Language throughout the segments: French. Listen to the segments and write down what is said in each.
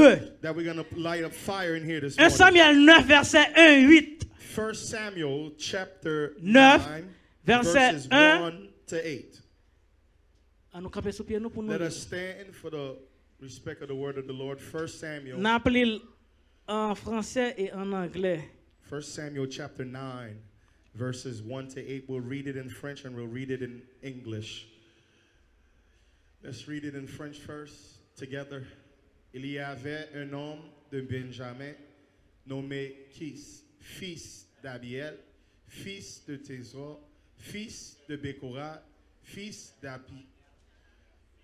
feu. that we're going to light up fire in here this 1 morning. Samuel 9, verset 1, 8. 1 Samuel chapter 9, 9, verset verses 1. 1 to 8. Let us stand for the respect of the word of the Lord. 1 Samuel. N'appelez en français et en anglais. 1 Samuel chapter 9, verses 1 to 8. We'll read it in French and we'll read it in English. Let's read it in French first, together. Il y avait un homme de Benjamin nommé Kis, fils d'Abiel, fils de Tésor, fils de Bécora, fils d'Api,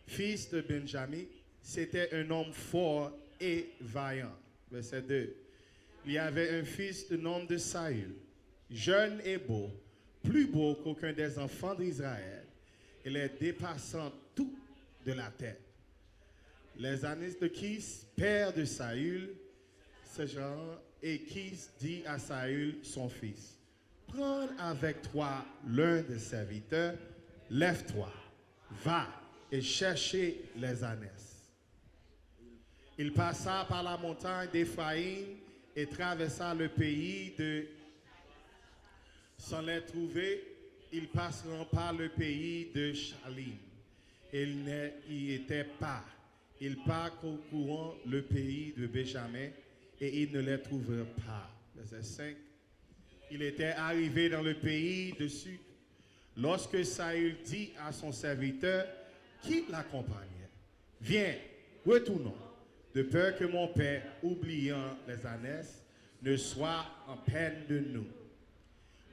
fils de Benjamin. C'était un homme fort et vaillant. Verset 2. Il y avait un fils de nom de Saül, jeune et beau, plus beau qu'aucun des enfants d'Israël, et les dépassant tout de la tête. Les années de Kis, père de Saül, ce genre, et Kis dit à Saül, son fils, prends avec toi l'un des serviteurs, lève-toi, va et chercher les ânesses. Il passa par la montagne d'Éphraïm et traversa le pays de... Sans les trouver, ils passeront par le pays de Shalim. Il n'y était pas. Ils parcoururent le pays de Benjamin et ils ne les trouvèrent pas. Verset 5. Il était arrivé dans le pays de Sud. Lorsque Saül dit à son serviteur qui l'accompagnait, viens, retournons, de peur que mon père, oubliant les ânesses, ne soit en peine de nous.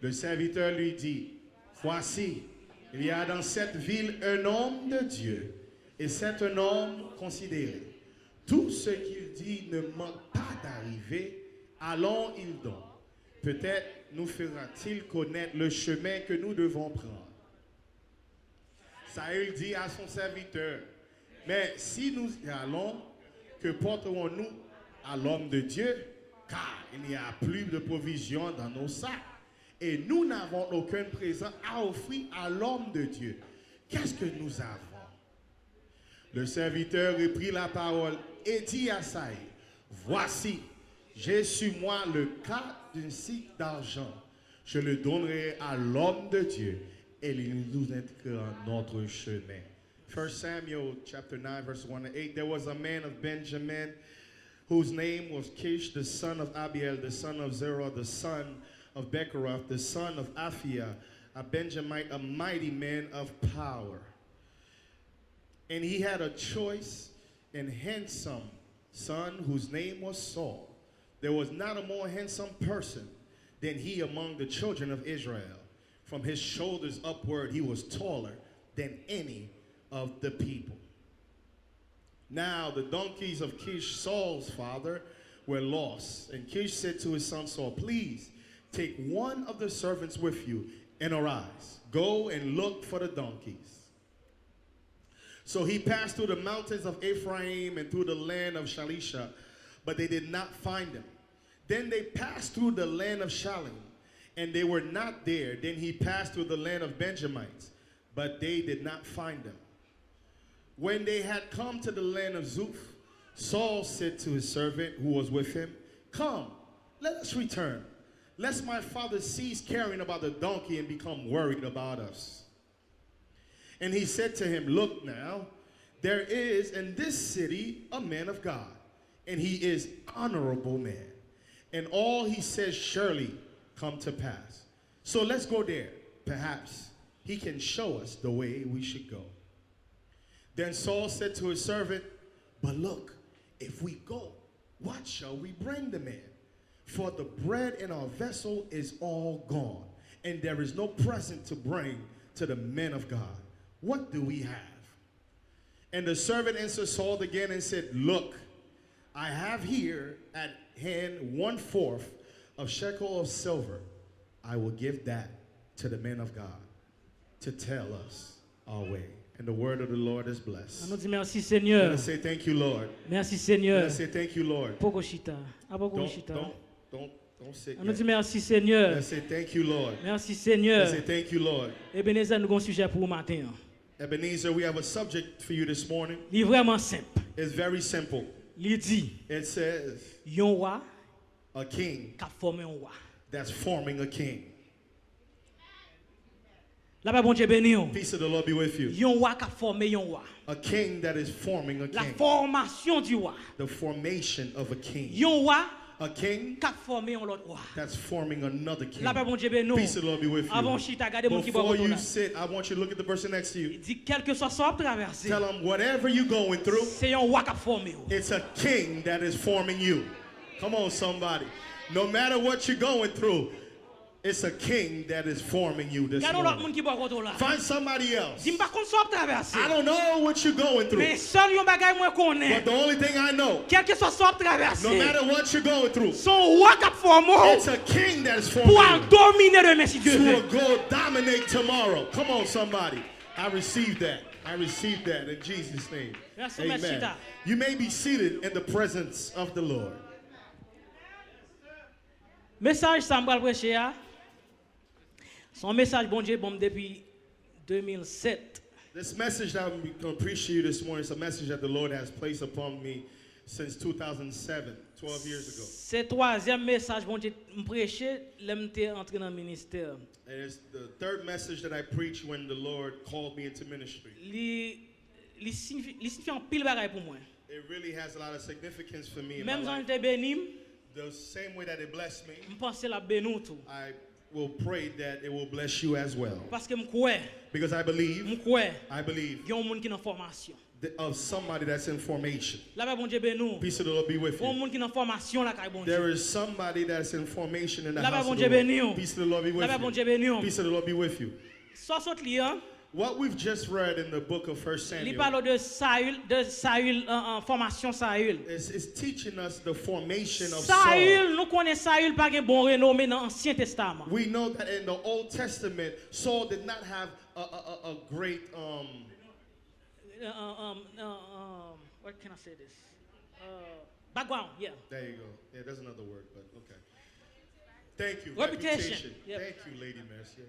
Le serviteur lui dit, voici, il y a dans cette ville un homme de Dieu, et c'est un homme considéré. Tout ce qu'il dit ne manque pas d'arriver, allons-il donc. Peut-être nous fera-t-il connaître le chemin que nous devons prendre. Saül dit à son serviteur, mais si nous y allons, que porterons-nous à l'homme de Dieu? Car il n'y a plus de provisions dans nos sacs. Et nous n'avons aucun présent à offrir à l'homme de Dieu. Qu'est-ce que nous avons? Le serviteur reprit la parole et dit à Saül, voici, j'ai sur moi le quart d'une cycle d'argent. Je le donnerai à l'homme de Dieu et il nous indiquera notre chemin. 1 Samuel chapter 9, verse 1 to 8. There was a man of Benjamin whose name was Kish, the son of Abiel, the son of Zerah, the son of Bechorath, the son of Aphiah, a Benjamite, a mighty man of power. And he had a choice and handsome son whose name was Saul. There was not a more handsome person than he among the children of Israel. From his shoulders upward, he was taller than any of the people. Now the donkeys of Kish, Saul's father, were lost. And Kish said to his son Saul, please take one of the servants with you and arise. Go and look for the donkeys. So he passed through the mountains of Ephraim and through the land of Shalisha, but they did not find them. Then they passed through the land of Shalim, and they were not there. Then he passed through the land of Benjamites, but they did not find them. When they had come to the land of Zuph, Saul said to his servant who was with him, come, let us return, lest my father cease caring about the donkey and become worried about us. And he said to him, look now, there is in this city a man of God, and he is honorable man. And all he says surely come to pass. So let's go there. Perhaps he can show us the way we should go. Then Saul said to his servant, but look, if we go, what shall we bring the man? For the bread in our vessel is all gone, and there is no present to bring to the men of God. What do we have? And the servant answered Saul again and said, look, I have here at hand 1/4 of shekel of silver. I will give that to the men of God to tell us our way. And the word of the Lord is blessed. On dit merci Seigneur. Let us say thank you, Lord. Merci Seigneur. Let us say thank you, Lord. Don't sit On nous yet. dit merci Seigneur. Let us say thank you, Lord. Merci Let Seigneur. us say thank you, Lord. Ebenezer, nous avons un sujet pour vous matin. Ebenezer, we have a subject for you this morning. Il est vraiment simple. It's very simple. Il dit, It says, yon roi a king qui a formé un roi. that's forming a king. La paix bon Dieu béni. Peace of the Lord be with you. Yon roi qui a formé yon roi. A king that is forming a La king. formation du roi. The formation of a king. Yon roi A king qui a formé un autre roi. that's forming another king. La paix bon Dieu béni. Peace of the Lord be with Avant you. chita, regardez mon qui boit Before votre you là. sit, I want you to look at the person next to you. Il dit quel que soit ce traversé, Tell them whatever you're going through, c'est un roi qui a formé. it's a king that is forming you. Come on, somebody. No matter what you're going through, it's a king that is forming you this Regardons l'autre morning. monde qui boit votre là. Find somebody else. Dis pas qu'on soit traversé. I don't know what you're going through, Mais seul yon bagay moi connais. but the only thing I know, Quel que soit ce no traversé, matter what you're going through, son roi qui a formé it's a king that is forming pour you dominer demain si Dieu veut. to go dominate tomorrow. Come on, somebody. I received that. I received that in Jesus' name. Merci, Amen. Mercier. You may be seated in the presence of the Lord. Message ça me prêcher a. Son message bon Dieu bon depuis 2007. This message that I'm going to preach to you this morning is a message that the Lord has placed upon me since 2007, 12 years ago. C'est troisième message bon Dieu me prêcher l'aime entré dans le ministère. And it's the third message that I preached when the Lord called me into ministry. Li signifie un pile bagaille pour moi. It really has a lot of significance for me in my Même quand life. j'étais béni, The same way that it blessed me, je pensais la bénou tout I will pray that it will bless you as well. parce que me crois, Because I believe il y a un monde qui dans formation. of somebody that's in formation. Là bas bon Dieu bénou. Peace of the Lord be with Un you. monde qui dans formation là kay bon Dieu. There is somebody that's in formation in the Là bas house bon of Dieu the béni. Lord. Peace of the Lord be Là with bas bon Dieu you. béni. Peace of the Lord be with you. Ça saute lien, What we've just read in the book of 1 il Samuel parle de Saül formation Saül. is teaching us the formation of Saul. Saül, nous connaissons Saül pas un bon renommé dans l'Ancien Testament. We know that in the Old Testament, Saul did not have a great What can I say this? Background, yeah. there you go. Yeah, there's another word, but okay. Thank you. Reputation. Yep. Thank you, Lady Mercier.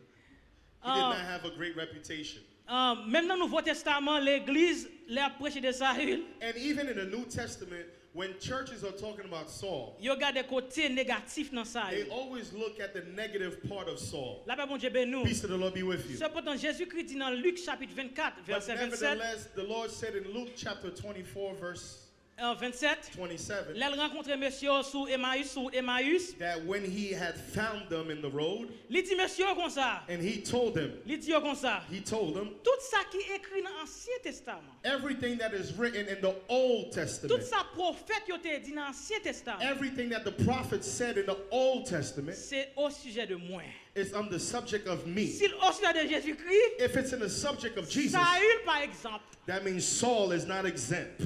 He did not have a great reputation. Même dans le Nouveau Testament, l'Église l'a prêché de Saül. And even in the New Testament, when churches are talking about Saul, Yo regarde côté négatif dans they Saül. always look at the negative part of Saul. Là bas bon Dieu bénou. Peace of the Lord be with you. Cependant Jésus-Christ dit dans Luc chapitre 24 But verset 27 nevertheless, the Lord said in Luke chapter 24, verse 27 27, Là il rencontre monsieur sur Emmaüs. that when he had found them in the road, Il dit monsieur comme ça. and he told them, Il dit comme ça. Tout ça qui est écrit dans l'Ancien Testament. everything that is written in the Old Tout Testament, ça prophète yo te dit dans l'Ancien Testament. everything that the prophet said in the Old Testament C'est au sujet de moi. is on the subject of me. Si au sujet de Jésus-Christ, If it's in the subject of Jesus, Saül par exemple, that means Saul is not exempt.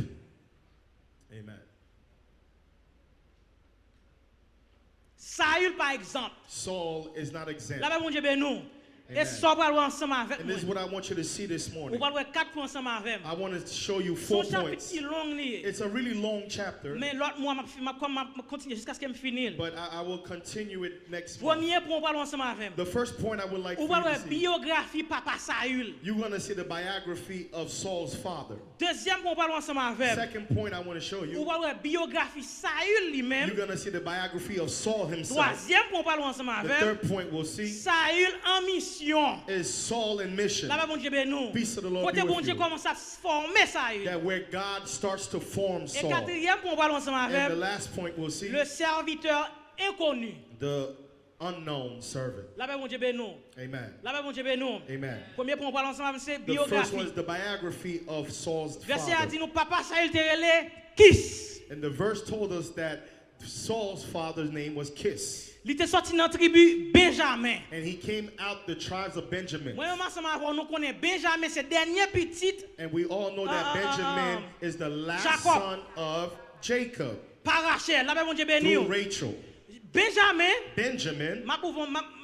Amen. Saül par exemple. Saul is not exempt. Là-bas, mon Dieu, ben nous. Et Amen. ça, on va voir ensemble avec And moi. this is what I want you to see this On morning. va voir 4 points ensemble avec I moi. want to show you Son 4 chapitre points. si long lié. It's a really long chapter, Mais l'autre mois, je continue jusqu'à ce que je finisse. but I will continue it next month. Premier point, on va voir ensemble avec moi. The first point I would like On for va you voir to see, biographie papa Saül. you're going to see the biography of Saul's father. Deuxième point, on va voir ensemble avec moi. Second point I want to show On you, va voir biographie Saül lui-même. you're going to see the biography of Saul himself. Troisième point, on va voir ensemble The avec moi. third point we'll see Saül en mission. is Saul in mission. Là-bas, mon Dieu, ben nous. Peace of the Lord Côté be bon with Dieu you. commence à former Saül. That where God starts to form Et Saul. quatrième point, on va voir ensemble And the avec last point we'll see, le serviteur inconnu. the unknown servant. Là-bas, mon Dieu, ben nous. Amen. Là-bas, mon Dieu, ben nous. Amen. Premier point, on va voir ensemble avec c'est The first one biographie. is the biography of Saul's Verset a father. dit nous, papa Saül te relé Kis. And the verse told us that Saul's father's name was Kish. Il était sorti dans la tribu Benjamin. And he came out the tribes of Benjamin. Moi, ensemble avec nous connaissons Benjamin, c'est dernier petit And we all know that Benjamin is the last Jacob. son of Jacob par Rachel. Là-bas, mon Dieu, béni. through Rachel. Benjamin,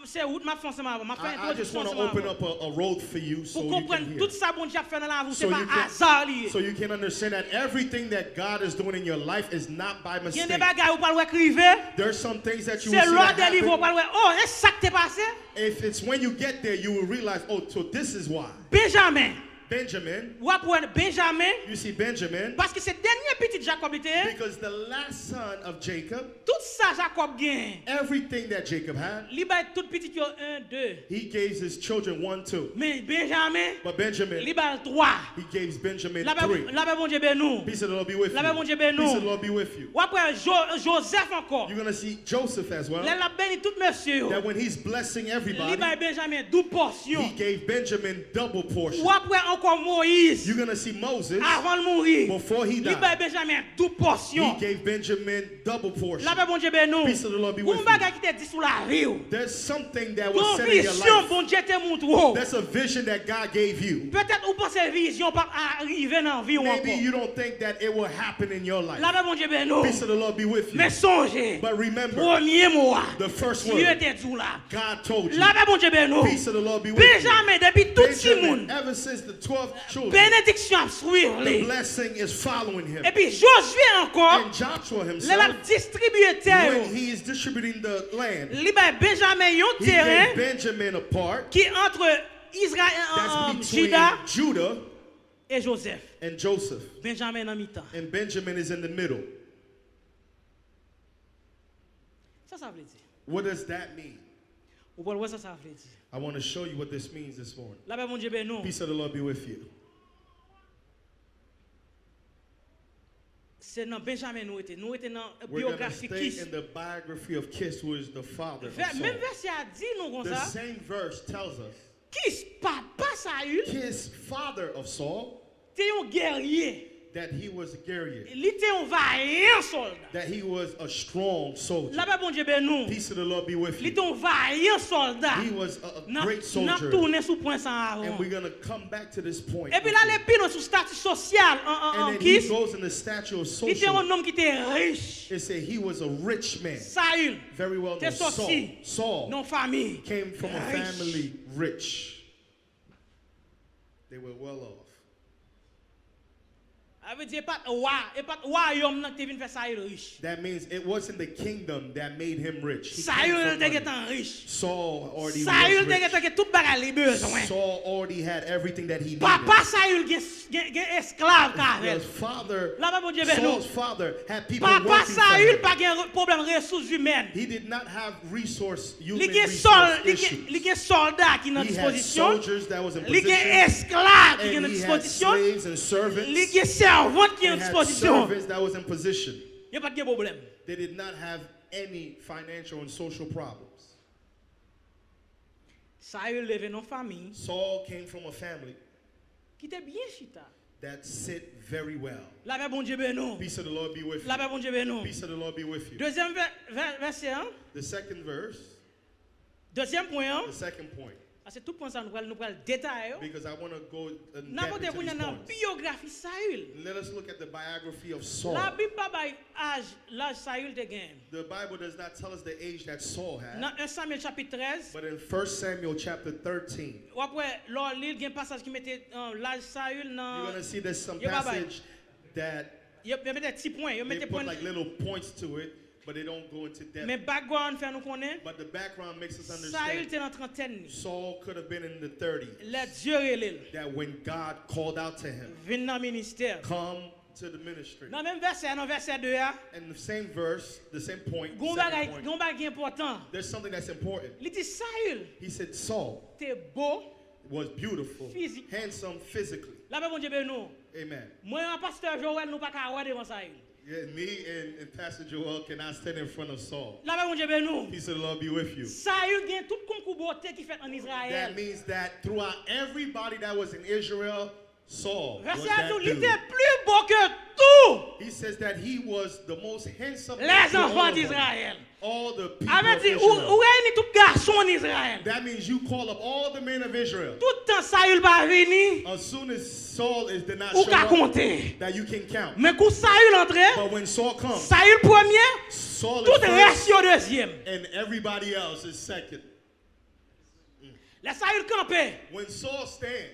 c'est route m'a fait ensemble. M'a fait I just introduction want to ensemble. open up a road for you so Pour you can comprendre hear. tout ça bon Dieu a fait dans la vie, So c'est pas you can- hasard lié. So you can understand that everything that God is doing in your life is not by Il y a mistake. des bagages où pas le écrire. There's some things that you will C'est see l'ordre that des livres où happen. pas le oh, est-ce ça qui t'est passé? If it's when you get there, you will realize, oh, so this is why. Benjamin, Benjamin. Ou après Benjamin. You see Benjamin. Parce que c'est dernier petit Jacob était. Because the last son of Jacob. Tout ça Jacob gagne. Everything that Jacob had. Li bay tout petit yo 1 2. He gave his children 1, 2. Mais Benjamin. But Benjamin. Li bay 3. He gave Benjamin 3. La paix bon Dieu ben nous. Peace of the Lord be with you. La paix bon Dieu ben Peace of nous. the Lord be with you. Ou après Joseph encore. You're going to see Joseph as well. La béni tout monsieur. That when he's blessing everybody, Li bay Benjamin 12 portions. he gave Benjamin double portion. Ou après encore Moïse. You're going to see Moses, avant de mourir. before he Li died, bay Benjamin 12 portions. he gave Benjamin double portion. La paix bon Dieu ben nous. Peace of the Lord be with Ou you. bagay qui te dit sous la vie. There's something that was Ton said in your vision life. bon Dieu te montre. That's a vision that God gave you. Peut-être ou pensez vision pas arriver dans vie ou Maybe encore. you don't think that it will happen in your life. La paix bon Dieu ben nous. Peace of the Lord be with you. Mais songez. But remember, Premier mot. the first Dieu word, était tout là. God told you. La paix bon Dieu ben nous. Peace of the Lord be with you. Benjamin depuis tout petit Benjamin, monde. ever since the 12 children, Bénédiction a suivre the lui. blessing is following him. Et puis Josué encore. And Joshua Il a himself, distribué terre. when he is distributing the land, Il a Benjamin yon he gave terrain Benjamin a part qui entre that's Israël, between Juda Judah et Joseph. and Joseph. Benjamin en mi-temps. And Benjamin is in the middle. Ça veut dire. What does that mean? Ou pour voir ça veut dire. I want to show you what this means this morning. La paix bon Dieu ben nous. Peace of the Lord be with you. C'est dans Benjamin nous était. Nous était dans We're going to biographie stay Kiss. in the biography of Kiss, who is the father of Même Saul. verset a dit nous comme The ça. same verse tells us Kiss papa Saül, Kiss, father of Saul, t'es un guerrier. that he was a guerrier, Il était un vaillant soldat. that he was a strong soldier. La paix bon Dieu ben nous. Peace of the Lord be with Il you. était un vaillant soldat. He was a N'a great soldier. tourné sous point sans And avant. we're going to come back to this point. Et puis là les pino sous statut social en And then he Kiss. goes in the statue of Il était un social. homme qui était riche. It said he was a rich man. Saül, Very well known. t'es sorti Saul non famille. came from a Riche. family rich. They were well off. Ça veut dire pas royaume nan te vinn faire Saül riche. That means it wasn't the kingdom that made him rich. He came Saül from te money. getan riche. Saul already Saül was te getan rich. ke tout bagay li besoin. Saul already had everything that he needed. Papa Saül gen esclave kavel. His father, La pa bon Dieu ben nou. Saul's father, had people Papa working for Saül him. pa gen problème ressources humaines. He did not have human Li gen resource issues. li gen soldat ki nan He had disposition. soldiers that was in Li gen position, esclave ki gen and nan he had disposition. slaves and servants. Li gen servant ki nan They had disposition. servants that was in position. Yon pa gen problème. They did not have any financial and social problems. Saül leve nan famille Saul came from a family ki te bien chita. that sit very well. La paix bon Dieu ben nou. Peace of the Lord be with La you. paix bon Dieu ben nou. Peace of the Lord be with you. Deuxième verset, hein? The second verse, Deuxième point, hein? the second point, C'est tout point ça nous pral détailler. because I want to go in N'a depth pas into de these dans points. biographie Saül. Let us look at the biography of Saul. La Bible pas bay l'âge Saül te gagne. The Bible does not tell us the age that Saul had, Dans 1 Samuel chapitre 13, but in 1 Samuel chapter 13, ou après lors lire gen passage qui mettait l'âge Saül you're dans going to see there's some Yeah, bye-bye. passage that yo mettait petit point, yo they mettait put point. like little points to it, but they don't go into depth. Mais background fait nous connaît. But the background makes us Saül understand était dans trentaine. Saul could have been in the 30s. Le Dieu relève. That when God called out to him, Vinn dans ministère. come to the ministry. Dans même verset, dans verset 2 a, And the same verse, the same point, gon second bagay point, important. there's something that's important. Il dit Saül, He said Saul t'es beau. was beautiful, Physique. handsome physically. La paix bon Dieu ben nous. Amen. Moi un pasteur Joël nous pas ka voir devant Saül. Yeah, me and Pastor Joel cannot stand in front of Saul. La paix bon Dieu ben nous. Peace of the Lord be with you. Saül gagne tout concours beauté qui fait en Israël. That means that throughout everybody that was in Israel, Saul was Verset that 2, il dude. était plus beau que tout He says that he was the most handsome les of all enfants of them. d'Israël. All the people Avec of dit, Israel. ou réunit tout garçon en Israël. That means you call up all the men of Israel. Tout temps Saül va venir, As soon as Saul did not ou show ka up, compter. that you can count. Mais quand Saül entre, But when Saul comes, Saül premier, Saul tout is first, reste au deuxième. and everybody else is second. Les Saül campé. When Saul stands,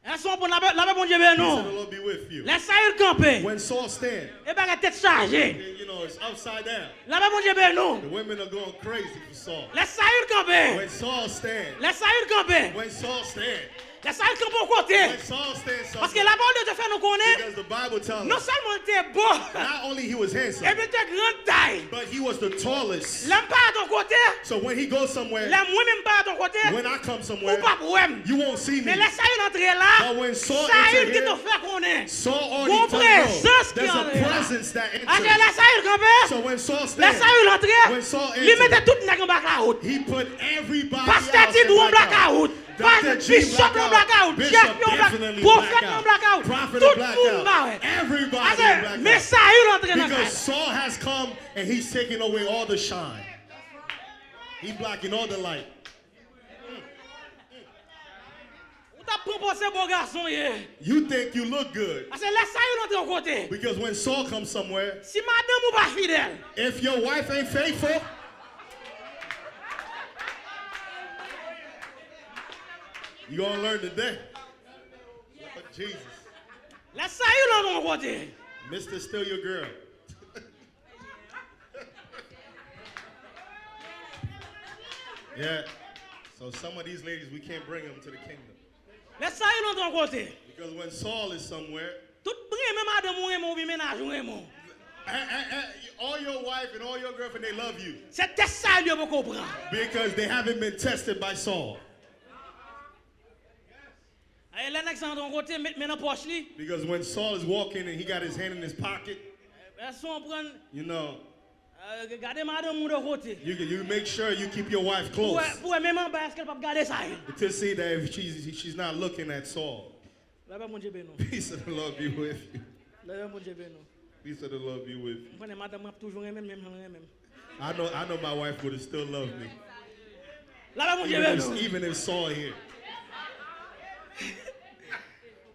Elles sont pour la paix bon Dieu ben peace of the nous. Lord be with you. Les Saül campé. When Saul stands, Et ben la tête chargée. you know, it's upside down. La paix bon Dieu ben nous. The women are going crazy for Saul. Les Saül campé. When Saul stands, Les Saül campé. when Saul stands, La Saül campe au côté. When Saul stands Parce que somewhere, la parole de Dieu fait nous connaître. because the Bible tells Non us, seulement il était beau, not only he was handsome, et puis il était grande taille. but he was the tallest. L'homme pas à ton côté. So when he goes somewhere, L'homme moi-même pas à ton côté. when I come Ou somewhere, pas pour moi. you won't see me. Mais la Saül entrer là. But when Saul Saül entered qui te here, fait connaître. Saul Bon already told présence you, qui there's a entrait là. presence that Alors enters. la Saül campait. So when Saul La stands, Saül entrait. when Saul Il mettait entered, tout le monde en blackout. he put everybody Pasteur else Titre en in blackout. blackout. Dr. G Bishop en blackout. blackout. Bishop Jeff en definitely blackout. Prophète en blackout. blackout. Prophet Tout in le monde blackout. barré. Everybody in Mais blackout. Saül entrait dans la Because Saul has come and he's taking away all the shine. He's blocking all the light. T'as proposé bon garçon hier. You think you look good. Parce que la Saül entre au côté. Because when Saul comes somewhere, Si madame ou pas fidèle. if your wife ain't faithful, you're going to learn today. Lord Jesus. La Saül entre au côté. Mr. Still Your Girl. Yeah. So some of these ladies, we can't bring them to the kingdom. La Saül entre au côté. Because when Saul is somewhere, Tout même madame ou aimant, ou bien ménage ou aimant. all your wife and all your girlfriend, they love you. C'est test Saül pour comprendre. Because they haven't been tested by Saul. Et là, n'exemple entre au côté, mais dans poche li. Because when Saul is walking and he got his hand in his pocket, Elles sont prendre. you know, Gardez madame ou de côté. you make sure you keep your wife close Pour même en bas, est-ce qu'elle peut garder Saül? to see that if she's not looking at Saul. La paix mon Dieu bénou. Peace of the Lord be with you. La paix mon Dieu bénou. Peace of the Lord be with you. Vous prenez madame m'a toujours aimé même. I know my wife would have still loved me. La paix mon Dieu bénou. Even if Saul here.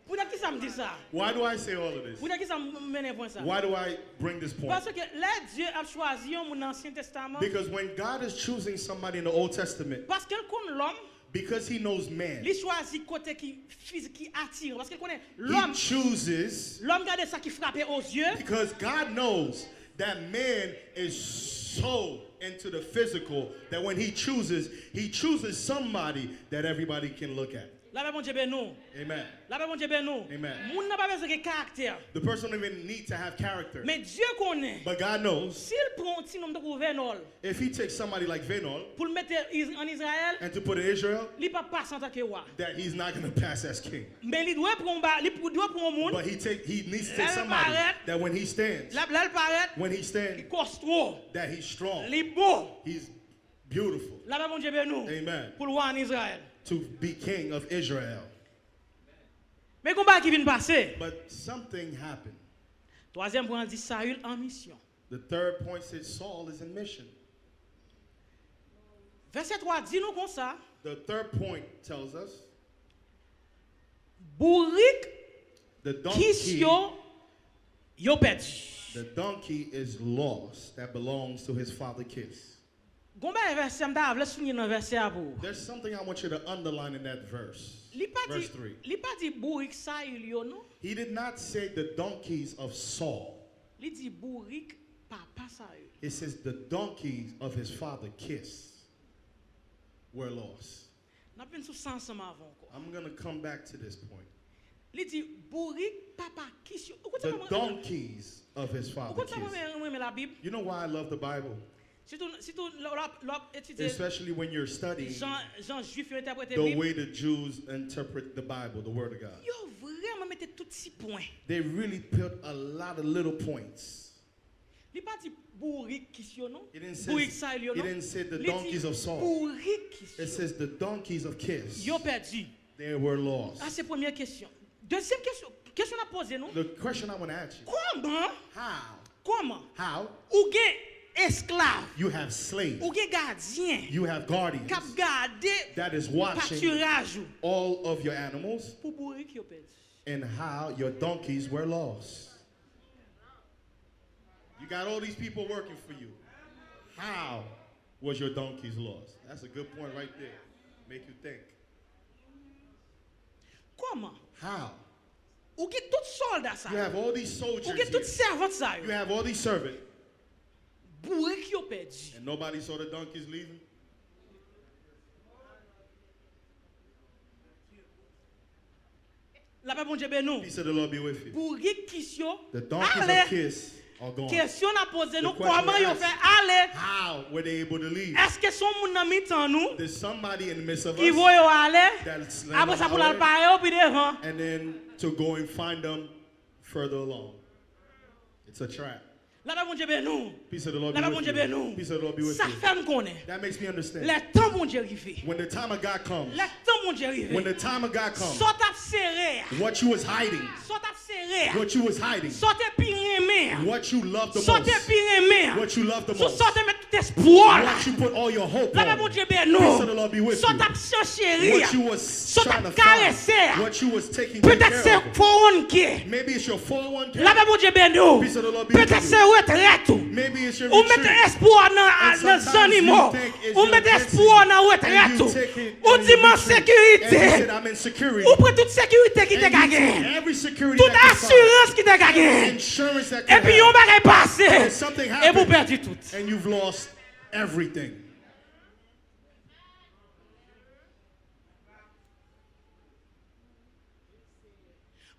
Pour qui ça me dit ça? Why do I say all of this? Pour qui ça me mène point ça? Why do I bring this point? Parce que là Dieu a choisi un dans l'Ancien Testament. Because when God is choosing somebody in the Old Testament, Parce qu'elle connaît l'homme, because he knows man, il choisit côté qui physique qui attire parce qu'elle connaît he l'homme. chooses L'homme garde ça qui frappe aux yeux. because God knows that man is so into the physical that when he chooses somebody that everybody can look at. La paix mon Dieu bénou. Amen. La paix mon Dieu bénou. Amen. Moun n'a pas besoin de caractère. The person don't even need to have character. Mais Dieu connaît. But God knows S'il prend un petit nom de Venol if he takes somebody like Venol pour le mettre en Israël, and to put in Israel, il ne peut pas passer en tant que roi. that he's not going to pass as king. Mais il doit prendre un monde. But he needs to take Elle somebody paraît. that when he stands, Là, il paraît. when he Il stands, costaud. that he's strong. Il est beau. He's beautiful. Là, mon Dieu bénou. Amen. Pour le roi en Israël. To be king of Israel. Mais combat qui vient de passer. But something happened. Troisième point dit Saül en mission. The third point says Saul is in mission. Verset 3 dit nous comme ça. The third point tells us Bourrique the qui donkey, yo perdu. the donkey is lost that belongs to his father Kiss. Gomba verset m'da vle souligner dans verset à vous. There's something I want you to underline in that verse. Verse 3. Li pas dit bourrique Saül yo non. He did not say the donkeys of Saul. Li dit bourrique papa Saül. It says the donkeys of his father Kiss were lost. N'a pas sous sens ensemble avant encore. I'm going to come back to this point. Li dit bourrique papa Kiss. The donkeys of his father Kiss. La Bible. You know why I love the Bible? Surtout étudier Especially when you're studying Jean juif interprété the Bible. way the Jews interpret the Bible, the Word of God. Yo vraiment mettait tout petits points. They really put a lot of little points. Li pas dit bourrique Kiss yo non. It didn't Bourrique say, Saül yo it non. didn't say the Li donkeys dit of Saul. bourrique Kiss It says the donkeys of Kiss. yo perdu. They were lost. Ah, c'est première question. Deuxième question. Question à poser non. The question I want to ask you. Comment? How? Comment? How? Ou gen esclave. You have slaves. Ou gen gardien. You have guardians K'ap gade that is watching pâturage ou. all of your animals, Pour bourrique yo perdu. and how your donkeys were lost. You got all these people working for you. How was your donkeys lost? That's a good point right there. Make you think. Comment? How? Ou gen tout soldat ça. You have all these soldiers Ou gen tout here. servant ça You yo. have all these servants, Bourrique yo perdu. and nobody saw the donkeys leaving. La paix bon Dieu ben nous. Peace of the Lord be with you. Pour réquisition. The donkeys Allez. of Kiss are gone. Question à poser nous question comment ils ont asked, fait aller. How were they able to leave? Est-ce que son moun nan mitan nous There's somebody in the midst of qui us voit yo aller that's après ça pour laying la on the parler puis devant. and then to go and find them further along. It's a trap. La paix bon Dieu ben nous. Peace of the Lord La be paix bon with Dieu you. ben nous. Peace of the Lord be with Ça you. fait me connaître. That makes me understand. Le temps bon Dieu arrivé. When the time of God comes, Le temps bon Dieu arrivé. when the time of God comes, Sort à serrer. what you was hiding, Sort à serrer. what you was hiding, Sortez pire main. what you loved the Sortez most, pire main. what you loved the most, Sortez mettre tout espoir là. what you put all your hope La paix bon on, Dieu ben peace of the nous. Lord be with Sort you. à chercher. What you was Sort trying à to caresser. find, what you was taking care Peut-être c'est of. pour un qui. Maybe it's your 401k. La paix bon Dieu ben nous. Peace of the Lord be with Peut-être you. c'est retraite. Maybe it's your Ou mettez retreat. espoir And dans sometimes animaux. you think it's Ou your mettez blessing. espoir dans And retraite. you take it Ou and dit you mon retreat. And you sécurité. said, I'm in security. Ou prend toute sécurité qui te And you gagne. take every security Toute that you find, assurance qui te gagne. insurance that Et you puis on have, va passer. and something Et vous happens, perdez tout. and you've lost everything.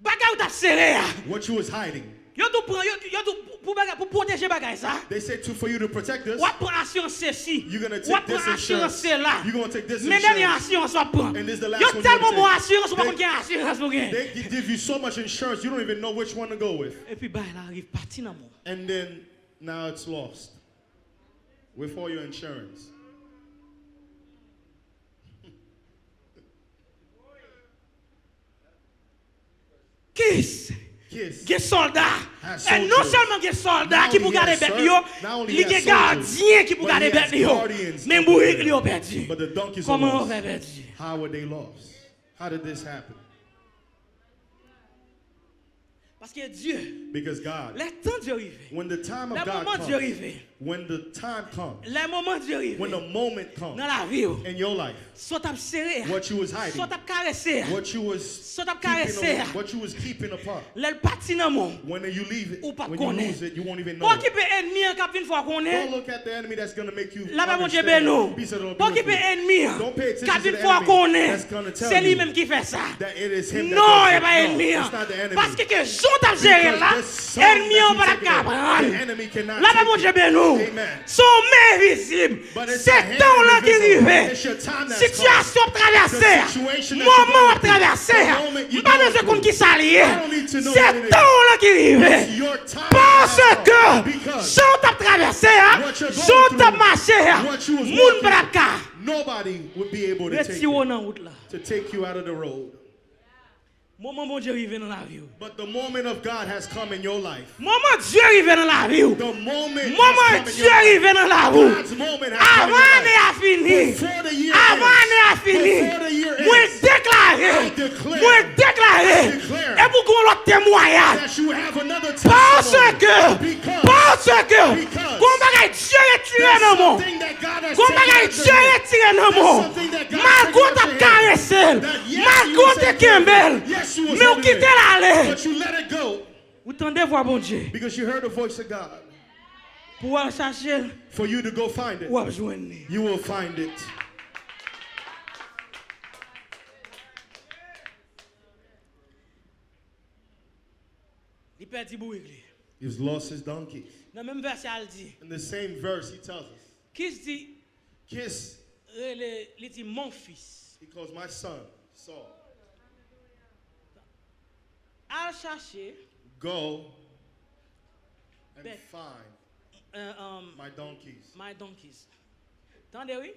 Bagay ou t'a serré. What you was hiding. Yo tout prend pour protéger bagay ça. They said for you to protect us, Ou prend assurance ceci. you're going to Ou take this prend assurance insurance. là. You're going to take this Mais dernière insurance. assurance on prend. And this is the last Yo one tellement you're bon gonna assurance ou pas take. qu'on a assurance pour gain. They give you so much insurance, you don't even know which one to go with. Et puis bah il arrive parti dans mon. And then now it's lost with all your insurance. Kiss. Kiss. Des soldats. Has Et non soldiers. seulement des soldats Not qui pour only garder has bête ser- yo, not only il y a has des soldiers, gardiens qui pour but garder he has bête yo. guardians Mais of bourrique the li ont perdu. But the donkeys are Comment on lost. va perdu? How were they lost? How did this happen? Parce que Dieu, Because God, le temps Dieu arrive. when the time of Le God moment Dieu comes, arrive. when the time comes, Le moment Dieu arrive. when the moment comes Dans la vie yo. in your life, Soit à serrer. what you was hiding, Soit à caresser. what you was Soit à keeping, caresser. what you was keeping apart, Le parti dans mon. when you leave it, Ou pas when you connaît. lose it, you won't even know Pour it. qui peut ennemi en cap une fois qu'on est. Don't look at the enemy that's going to make you La paix mon Dieu understand. bénou. Peace of the Lord be Pour qui with peut you. ennemi. Don't pay attention Cap to une the fois qu'on enemy est. that's going to tell C'est you lui-même qui fait ça. that it is him that Non, does il it. pas No, ennemi. it's not the enemy. Parce que jour t'a géré là, Because this son ennemi that on you va la take it up, cabane. the enemy cannot La paix take mon it. Dieu bénou. Amen. Son main visible. But it's C'est the hand temps là qui invisible. arrive. It's your time that's Situation traversée. The situation that Moment you're à going through. traverser. The moment you're Pas going besoin qu'on through. qui s'allie. I don't need to know what C'est it is. temps là qui It's arrive. your time Parce has come. que Because jour t'a traversé, what you're going jour t'a through, marché, what you was moun walking pas ka. nobody would be able to take Retire you, dans route là. to take you out of the road. Moment bon Dieu arrive dans la vie. But the moment of God has come in your life. Moment Dieu arrive dans la vie. The moment Moment has come in Dieu your arrive life. dans la vie. God's moment has come in Avant your année life. a fini. Before the year Avant ends. année a fini. Before the year Moi ends. déclaré. I declare. Moi déclaré. I declare. Et pour qu'on l'autre témoignage. That you have another Parce testimony. que, Because quand bagay Dieu retiré dans mon, something that God has quand taken bagay out of Dieu you. retiré dans mon, something that God malgré has ta taken out of him. caressel, That yes, malgré you ta said kembel, yes, you was mais ou holding quitte it. l'aller. But you let it go Vous tendez voir bon Dieu. because you heard the voice of God. Pour aller chercher, For you to go find it, ou à joindre. you will find it. Il perd bourrique. He's lost his donkeys. Dans le même verset, elle dit, In the same verse, he tells us, qui se dit, Kiss, il dit mon fils. he calls my son, Saul. Al chercher Go and Bet. find my donkeys. my donkeys. Tendez oui?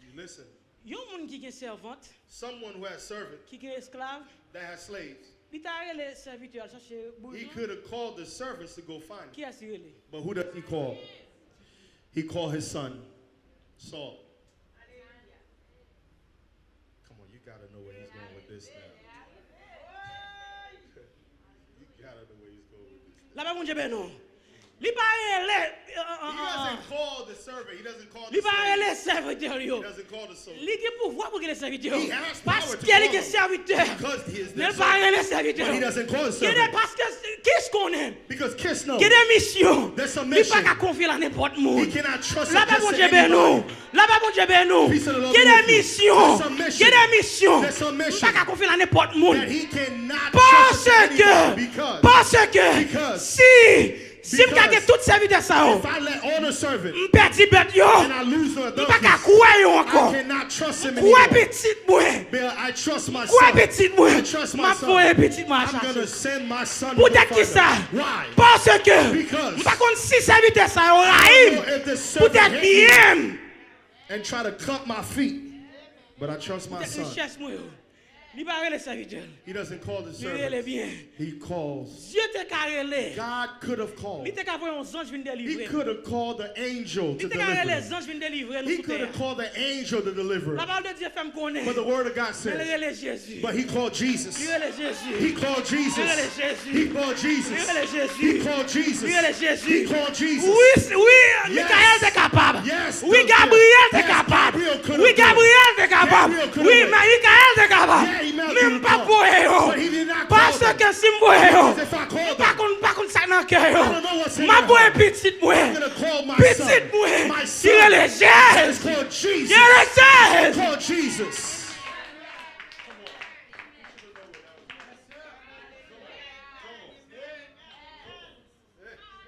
You listen. Yon moun qui est servante, Someone who has servant qui est esclave, that has slaves, il t'a les serviteurs chercher he bourrique. could have called the servants to go find Qui him. a tiré les? But who does he call? He called his son, Saul. Come on, you gotta know where he's going with this now. You gotta know where he's going with this. Là-bas, mon Dieu, ben non. Li pa relè. He doesn't call the servant. He doesn't call the Li pa slave. relè serviteur He yo. doesn't call the soldier. Li gen pouvoir pour que les serviteurs. He has Parce power to qu'il est call serviteur. Because he is Mais the pas servant. les serviteurs. But he doesn't call the Qu'il est servant. parce que qu'est-ce qu'on aime? Because Kiss knows. Qu'il y a des missions. There's some Il pas mission. qu'à confier à n'importe He monde. cannot trust Là it bas just bon to Dieu ben nous. anybody. Là bas bon Dieu ben nous. Peace of the Lord Qu'il y be a with des you. missions. There's some mission. Qu'il y a des missions. There's some mission. Pas qu'à confier à n'importe monde. That he cannot Parce trust it to anybody. que Because si m'kage tout serviteur ça if I let all the servants m'perdi bête yo. and I lose the M'pas qu'à darkness, croire yo I encore. cannot trust him Croire anymore. petit moi. But I trust my Croire son. petit moi. I trust my M'a son. foyer petit moi I'm going to chercher. send my son Pour to the dire qui ça? Father. Why? Parce que Because m'pas contre si serviteur ça yo I don't raïm. know if the Pour servant dire hate bien. me and try to cut my feet, but I trust my Peut-être son. richesse moi yo. Li pa relè serviteur. He doesn't call the Li relè servants. bien. He calls. Dieu te ka relè. God could have called. Li te ka voye un ange vin He délivrer. could have called the angel Li to te ka relè deliver. ange vin délivrer nous He sous could terre. have called the angel to deliver. La parole de Dieu fait me connaître. But the word of God Mais says, relè Jésus. but he called Jesus. Li relè Jésus. He called Jesus. Li relè Jésus. He called Jesus. Li relè Jésus. He called Jesus. Li relè He Jésus. called Jesus. Oui, Michael est capable. Yes, Oui, the- Gabriel est yes, capable. Gabriel could have Oui, done it. Gabriel est capable. Gabriel could have Oui, done it. Michael est capable. Yeah, Emmanuel Même could pas have pour done it. eux. But he did not call Parce them. que si moi Because if I called pas them, contre ça dans cœur. I don't know what's in Ma their boy heart. petite moi. I'm going to call my Petite son. moi. My Il son. est le It's Jésus. called Jesus. Il est le It's Jésus. called Jesus.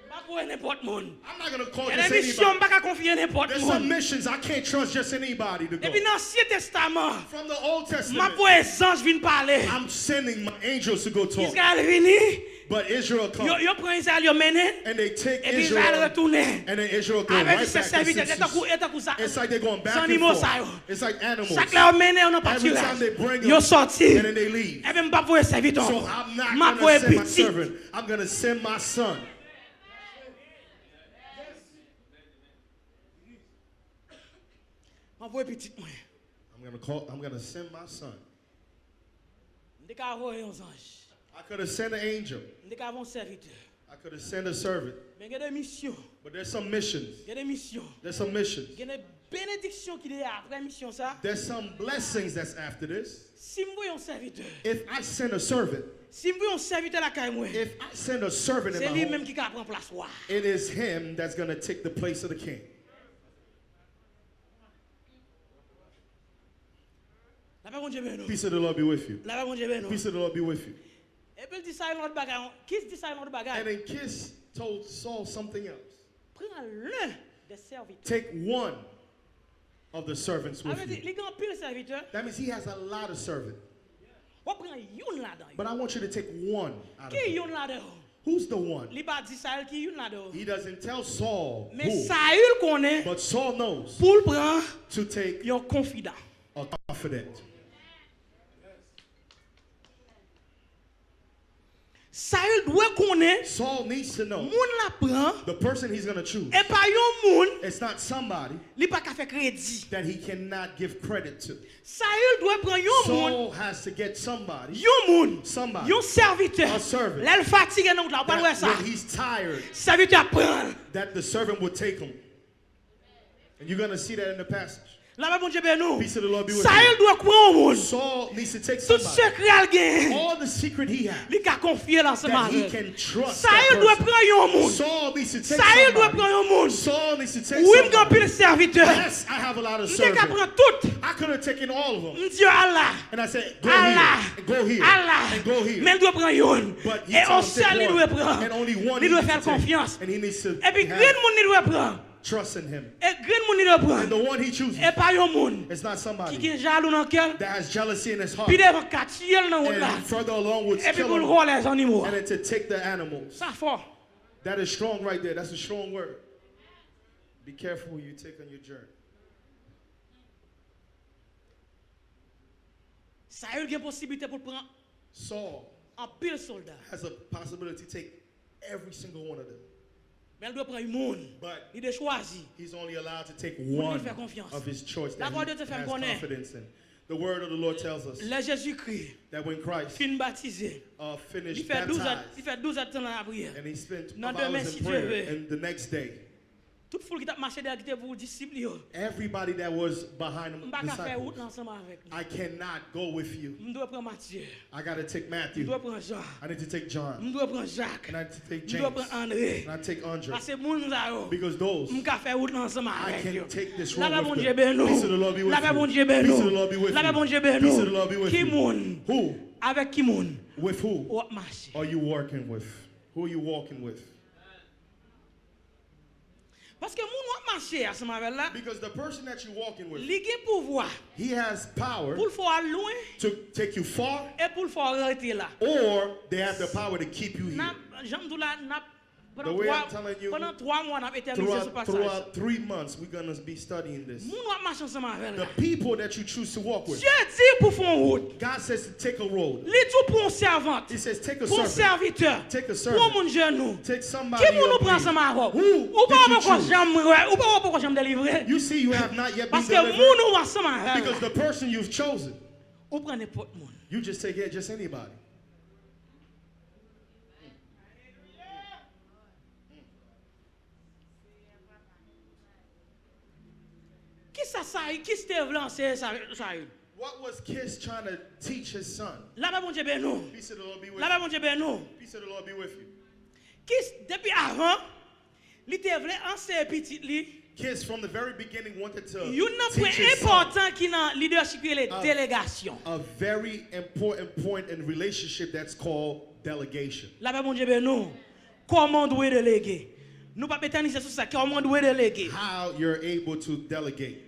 Pas pour n'importe monde. I'm not going to call Il y a just des missions anybody. pas confier n'importe There's some monde. missions I can't trust just anybody to go. Depuis l'Ancien Testament, From the Old ma Testament, boy ange vient parler. I'm sending my angels to go talk. Israël vini. But Israel comes. Yo prend Israël yo mène. And they take Et puis Israël Israel. retourne. And then Israel goes Avec right ses back to serviteurs, Sissus. It's like they're going back Sans and animaux forth. ça yo. It's like animals. Chaque là mène on a Every parti time they bring yo them, sorti. and then they leave. Et même pas pour serviteur. So I'm not Ma going to send my petit. servant. I'm going to send my son. Ma boy petit moi. I'm going to send my son. M'te ka voyer un ange. I could have sent an angel. M'te ka un serviteur. I could have sent a servant. Mais il y a des missions. But there's some missions. Il y a des missions. There's some missions. Il y a des bénédictions qui est après mission ça. There's some blessings that's after this. Si m'voye un serviteur. If I send a servant, Si m'voye un serviteur la caille moi. if I send a servant in C'est my lui home, même qui ka prend place wa. it is him that's going to take the place of the king. La pa bon Dieu ben nous. Peace of the Lord be with you. La pa bon Dieu ben nous. Peace of the Lord be with you. Et puis il dit ça une autre bagaille. Qui dit ça une autre And bagaille? then Kiss told Saul something else. Prends l'un des serviteurs. Take one of the servants with Avec you. les grands pile serviteurs. That means he has a lot of servants. On prend yon là-dedans. But I want you to take one out of Qui them. yon là-dedans? Who's the one? Li pa di Saül qui yon là-dedans. He doesn't tell Saul Mais who, Saül connaît but Saul knows pour le prendre to take yon confident. a confidant. Saül doit connaître Saul needs to know moun la prend the person he's going to choose. et pas yon moun It's not somebody li pa ka fait crédit. that he cannot give credit to. Saül doit prendre yon moun, Saul has to get somebody, yon moun, somebody, yon serviteur. a servant, L'elle fatigue non là, pas that ça. when he's tired, Serviteur prend. that the servant will take him. And you're going to see that in the passage. La pa bon Dieu ben nous. Peace of the Lord be with Saül you. doit prendre moun. Saul needs to take Tout somebody. secret al gen. All the secret he has Li ka confier dans ce that he mari. can trust. Saül doit That person. prendre yon moun. Saul needs to take Saül doit somebody. prendre yon moun. Saul needs to take Oui, m'gan somebody. pile serviteur. Yes, I have a lot of M'te ka servants. prendre tout. I could have taken all of them. M'di Allah. And I said, go Allah. here, and go here, Allah. and go here. Mais il doit prendre yon. But he Et on told him seul to il take doit one, prendre. and only one Il he doit needs faire to take. confiance. And he needs to Et puis have grand moun il doit prendre. trust in him. Et grand moun il doit And prendre. the one he chooses, Et pas yon moun. it's not Qui somebody gen jaloux dans cœur. that has jealousy in his heart. Puis devant katiel dans route là. And further along would Et puis kill pour le him. voler les animaux. And then to take the animals. Ça fort. That is strong right there. That's a strong word. Be careful who you take on your journey. Saül gen possibilité pour prendre Saul un pile soldat. has a possibility to take every single one of them. Mais il doit prendre un monde. But Il doit choisir. he's only allowed to take Pour lui one faire confiance. of his choice La that parole de Dieu he te fait has connaître. confidence in. The word of the Lord tells us Le Jésus-Christ that when Christ fin baptisé, finished il fait 12 baptized ans dans la prière. and he spent Dans 12 demain, hours si in Dieu prayer, veut. and the next day, Toute foule qui t'a marché derrière qui était pour disciples yo. everybody that was behind him, M'pa ka faire route disciples, ensemble avec nous. I cannot go with you. M'dois prendre Matthieu. I got to take Matthew. M'dois prendre Jean. I need to take John. M'dois prendre Jacques. And I need to take M'dois James. prendre André. And I take Andre. Parce que moun sa yo. Because those, M'ka faire route ensemble I avec can yo. take this La road paix bon with Dieu them. ben nous. Peace of the Lord be with La paix bon you. Dieu ben Peace of the nous. Lord be with La paix you. bon Dieu ben Peace of the Lord be nous. with Qui you. moun? Who? Avec qui moun? With who Ou marcher. are you working with? Who are you walking with? Parce que moun ou marcher ensemble avec là. Because the person that you're walking with, Li gen pouvoir he has power pour le faire loin to take you far, et pour le faire rester là. or they have the power to keep you here. N'a j'aime là n'a The way I'm telling you, pendant 3 mois n'a éternisé ce passage. Throughout 3 months, we're going to be studying this. Moun ou marcher ensemble avec The là. people that you choose to walk with, Dieu dit pour faire route. God says to take a road. Li tout pour un servante. He says take a Pour un servant. serviteur. Take a Pour servant. mon genou. Take somebody. Qui moun up nous prend here. ensemble avec? Who Ou did pas you pourquoi choose? j'aime ou pas pourquoi j'aime délivrer. You see, you have not yet been Parce que delivered moun ou ensemble avec. because the person you've chosen, Ou prend n'importe moun. you just take it, just anybody. Qui Steve lancé ça ça. What was Kiss trying to teach his son? La paix bon Dieu ben nous. Peace of the Lord be with La you. paix bon Dieu ben nous. Peace of the Lord be with you. Qui depuis avant, li te vle enseigner petit li. Kiss from the very beginning wanted to Yon nan teach point his son important qui dans leadership les délégation. a very important point in relationship that's called delegation. La paix bon Dieu ben nous. Comment doit déléguer? Nous pas éterniser sur ça. Comment doit déléguer? How you're able to delegate.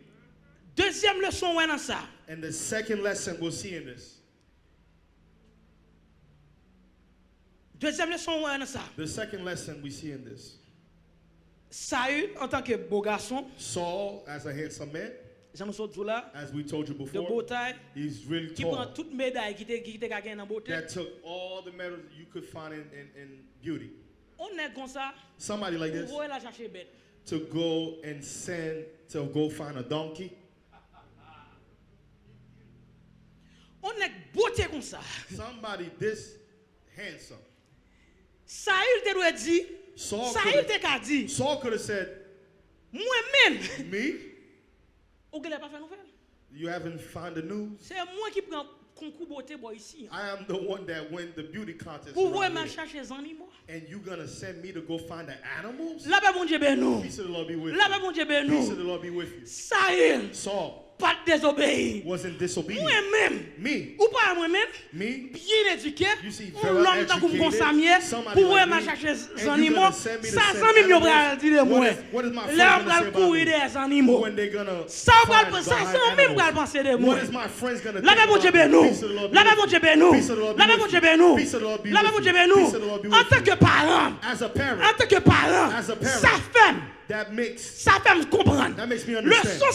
Deuxième leçon ouais dans ça. And the second lesson we'll see in this. Deuxième leçon ouais dans ça. The second lesson we see in this. Saül en tant que beau garçon, Saul, as a handsome man, j'aime ça tout là, as we told you de before, beau taille, he's really qui prend tall. toute médaille qui te gagné dans beauté. That took all the medals you could find in beauty. On est comme ça, Somebody like this, pour la chercher bête. to go and send, to go find a donkey. On est beauté comme ça. Somebody this handsome. Saül te doit dire, Saul Saül te ka dit, could have said, moi-même, me? ou qu'elle pas fait nouvelle. You haven't found the news? C'est moi qui prends concours beauté boy ici. I am the one that win the beauty contest. Pour around vraiment here. chercher les animaux. And you gonna send me to go find the animals? La paix bon Dieu ben nous. Peace of the Lord be with La you. paix bon Dieu ben Peace of nous. the Lord be with you. Saül, Saul pas désobéir. wasn't disobedient. Moi-même, Me? ou pas moi-même, Me? bien éduqué, You see, un very l'homme dans comme educated, consamier, somebody pour like vraiment me, chercher les and you animaux. gonna send me to Ça, send ça, même, yo animals? pral dire de moi. What is my friend L'homme gonna say pral about courir me? des animaux. When they gonna Ça, find ça, behind ça, même pral animals? penser de moi. What is my friends gonna La think paix bon Dieu about ben me? nous. Peace of the Lord be La paix with bon you. Dieu ben nous. Peace of the Lord be La paix with bon you. Dieu ben nous. Peace of the Lord be La paix with bon you. Dieu ben nous. Peace of the Lord be En with tant you. que parent, As a parent, en tant que parent, As a parent. ça fait that comprendre. makes me Le understand. son,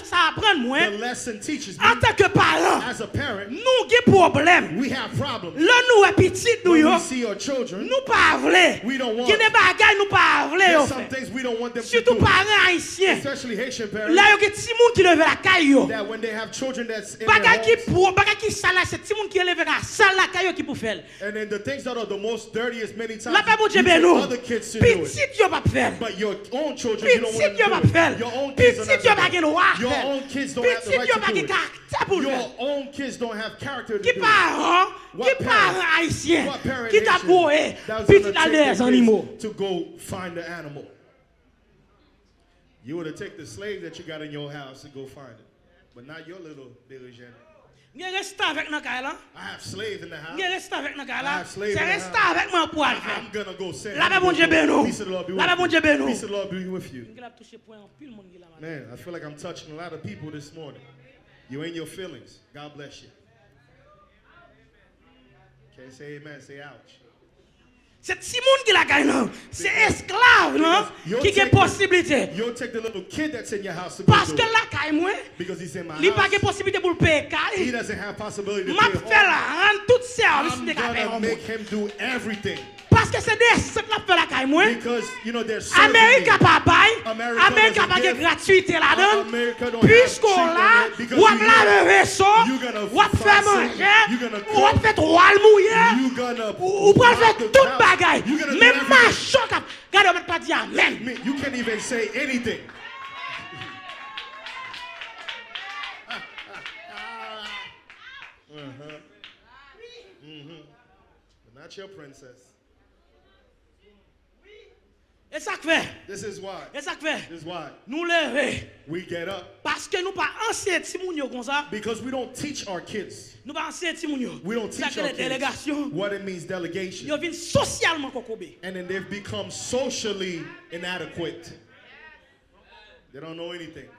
ça apprend moi. The lesson teaches me En tant que parent, as a parent, nous avons problème. we have problems. Là, nous, petits, nous, When yo, we see our children, nous pas vle. we don't want. Qui ne bagaille, nous pas vle, There's yo, some fait. things we don't want them to Surtout do. parents haïtiens. Especially Haitian parents. Là, yo, que ti moun qui leve la caille, yo. That when they have children that's in their Bagay qui homes, pour, bagay qui sale, c'est ti moun qui leve la salle la caille, yo, qui pour faire. and then the things that are the most dirtiest many times, La paix bon Dieu you ben take nous. other kids to do it. Petit, yo, pas faire. But your own children, you don't want Petit, yo, pas them to do faire. it. Your own kids don't have Petit, yo, pas to do gen it. droit Your faire. own kids don't have the Petit, right yo, to pas do gen it. caractère pour le faire. Your own kids don't have character to Qui do it. parent, What qui parent? parent haïtien, What parent qui t'a Haitian voué, that was petit gonna à take des their animaux. kids to go find the animal? You would have taken the slave that you got in your house to go find it, but not your little Billy Jenner. Gen reste avec nan kay la. I have slaves in the house. Gen reste avec nan kay I la. have slaves C'est in the reste house. avec moi pour aller faire. I'm gonna go send. La him paix to bon go Dieu do it. ben nous. Peace of the Lord be La paix bon with Dieu ben you. nous. Peace of the Lord be with you. Gen la toucher point en pile monde qui la malade. Man, I feel like I'm touching a lot of people this morning. You in your feelings. God bless you. Can't say amen. Say ouch. C'est ti moun qui la gagne non. C'est esclave non You'll qui take a possibilité. You'll take the little kid that's in your house to go Parce do que it. la caille moi, Because he's in my li pas house. de possibilité pour le payer He caille. doesn't have possibility to M'a pay fait la home. rendre tout service I'm de gonna caille. make him do everything. Parce que c'est des ce que la fait la caille moi. Because, you know, there's Amérique a pas bail. America Amérique a doesn't pas de give. gratuité là-dedans. America don't Puisqu'on have là, treatment because ou a you la le vaisseau, you're gonna ou a fry fait something, manger, you're gonna ou a cook, fait roi le mouillé. you're gonna Ou pour faire rock the toute house, bagaille. you're gonna do Même everything. machin cap. Regardez, on ne peut pas dire amen. Me, you can't even say anything. But not your princess. Et ça que fait. This is why. Et ça que fait. This is why Nous lever. we get up. Parce que nous pas enseigner Timounio comme ça. Because we don't teach our kids. Nous pas enseigner Timounio. We don't Ça teach que our les kids délégations. what it means delegation. Ils viennent socialement kokobé. And then they've become socially inadequate. They don't know anything.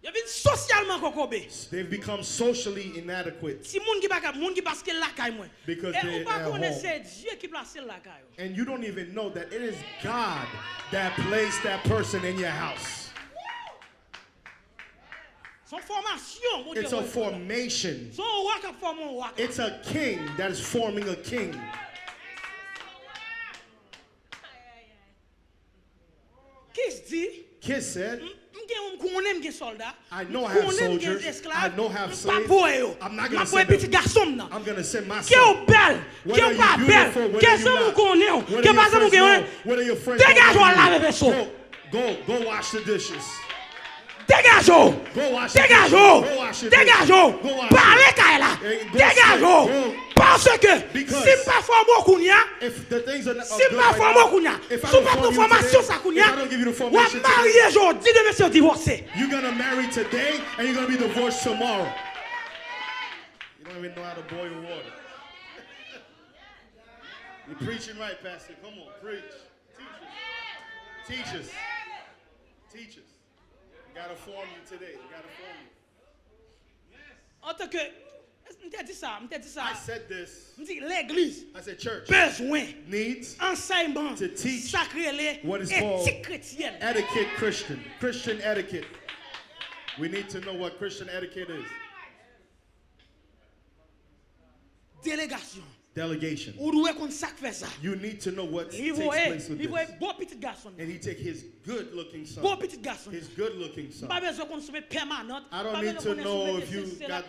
Ils viennent socialement kokobé. They've become socially inadequate. Si moun qui pas moun qui parce que la caille moi. Because Et they're on pas at connaître home. c'est Dieu qui place la caille. And you don't even know that it is God that placed that person in your house. Son formation, mon It's Dieu. a formation. Son roi qui forme un roi. It's a king that is forming a king. Qui se dit? Kiss said, I know I have soldiers. I know I have slaves. I'm not going to send them. I'm going to send my son. Whether you're beautiful, whether you're not, whether your friends know, go wash the dishes. Dégagez-vous! Go wash Dégagez-vous! Go wash the Dégagez-vous! dishes. Go wash Parlez it. qu'à là! Go Dégagez-vous! go. Parce que Because si pas forme kounya, If the things are not si good pas right forme now, kounya, if I si don't pas form de you formation today, ça if kounya, I don't give you the ou formation marié today, aujourd'hui de monsieur divorcé. you're going to marry today and you're going to be divorced tomorrow. You don't even know how to boil water. You're preaching right, Pastor. Come on, preach. Teach us. Teach us. Teach us. We got to form you today. We got to form you. En tant que m'te dit ça. I said this. M'dit l'église I said church besoin needs enseignement to teach sacré what is called éthique chrétienne. etiquette Christian etiquette. We need to know what Christian etiquette is. Délégation. Delegation. Ou doit qu'on sac fait ça. You need to know what takes Il place with voit this. bon petit garçon. And he take his good-looking son. Bon petit garçon. His good-looking son. Pas besoin qu'on se mette permanente. I don't need to know if you got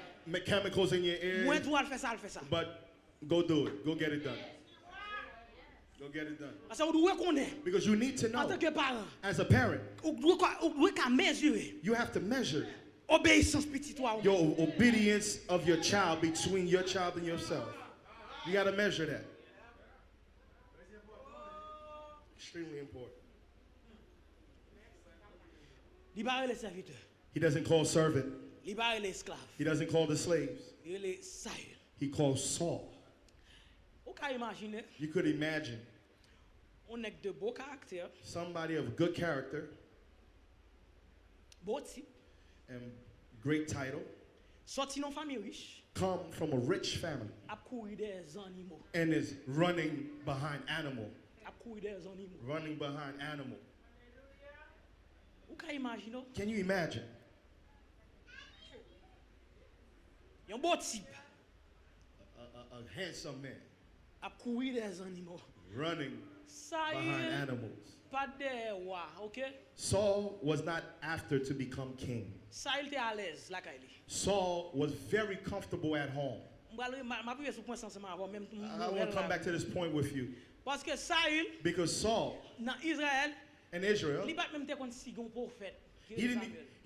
chemicals in your Moi ear, dois faire ça. but go do it. Go get it done. Go get it done. Parce que ou doit connaître. Because you need to En know, tant que parent, as a parent, ou doit qu'à mesurer you have to measure obéissance petit toi. your obedience of your child between your child and yourself. You got to measure that. Extremely important. Libérer les serviteurs. He doesn't call servant. Libérer les esclaves. He doesn't call the slaves. Il est Saül. He calls Saul. Vous pouvez imaginer, You could imagine on est de beaux caractères, somebody of good character beau type, and great title sorti d'une famille riche, come from a rich family a courir des animaux. and is running behind animal. A courir des animaux. Running behind animal. Vous pouvez imaginer, Can you imagine? un beau type, A handsome man a courir des animaux. running behind Saül, animals. pas de roi, ok? Saul was not after to become king. Saül était à l'aise, la Kaili. Saul was very comfortable at home. Ma vie sur point sensement avant même. I want to come back to this point with you. Parce que Saül, Because Saul dans Israël, in Israel, il pas même te kon si gon prophète. he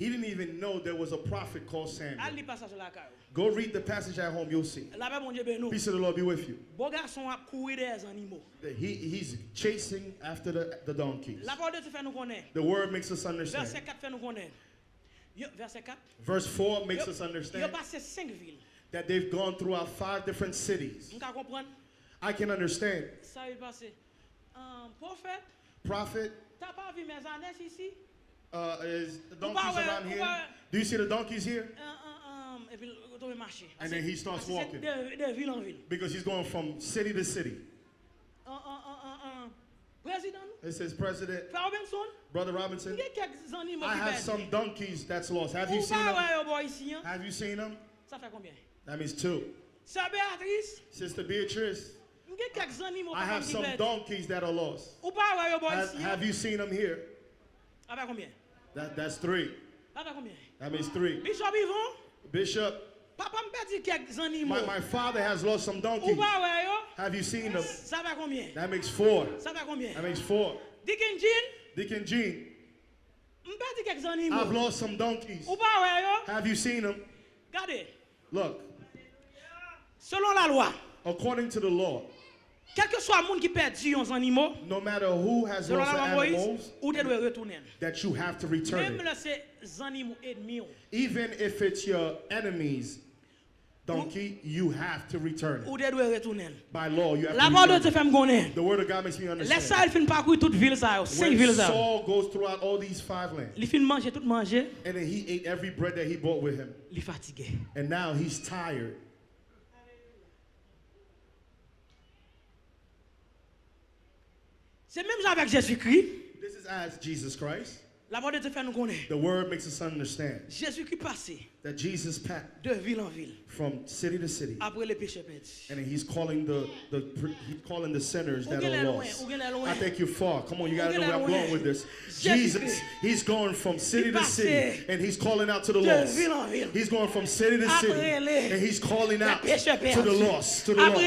didn't even know there was a prophet called Samuel. Ali passe sur la caille. Go read the passage at home, you'll see. La paix mon Dieu bénou. Peace of the Lord be with you. Bon garçon a courir des animaux. He's chasing after the donkeys. La parole de Dieu fait nous connaître. The word makes us understand. Verset 4 fait nous connaître. Verset 4. Verse 4 makes us Il a understand passé 5 villes. that they've gone throughout 5 different cities. On peut comprendre. I can understand. Ça il passé. Prophète, Prophet, t'as pas vu mes années ici? is the donkeys around here? Do you see the donkeys here? Et puis tomber marcher. And then he starts walking. De ville en ville. Because he's going from city to city. Président, It says, President, Frère Robinson, Brother Robinson, il y a quelques animaux I qui have perdent. some donkeys that's lost. Have you Ou seen pas them? ouais, boy ici, Have you seen them? ça fait combien? That means 2. Sœur Béatrice, Sister Beatrice, I have some donkeys that are lost. Have you seen them here? That's 3. That means 3. Bishop, my father has lost some donkeys. Have you seen them? That makes 4. That makes 4. Deacon Jean, I've lost some donkeys. Have you seen them? Look. Selon la loi, according to the law, quel que soit le monde qui perdu les animaux, no matter who has lost the animals, ou te doit retourner. That you have to return Même it. c'est animaux ennemis. Even if it's your enemy's donkey, you have to return Ou it. te doit retourner. By law, you have La to parole return de te fait me connaître. The word of God makes me understand. Laisse ça, il finit parcourir toute ville ça, 5 villes When ça. Saul goes throughout all these 5 lands, Il finit manger tout manger. and then he ate every bread that he brought with him. Il est fatigué. And now he's tired. C'est même avec Jésus-Christ. This is as Jesus Christ. La parole de te fait nous connaître. The word makes us understand Jésus-Christ passé that Jesus passed de ville en ville. from city to city. Après les péchés perdus. And he's calling the sinners that are lost. I think you're far. Come on, you gotta know where I'm going with this. Jesus, he's going from city to city, and he's calling out to the lost. He's going from city to city, and he's calling out to the lost. To the lost.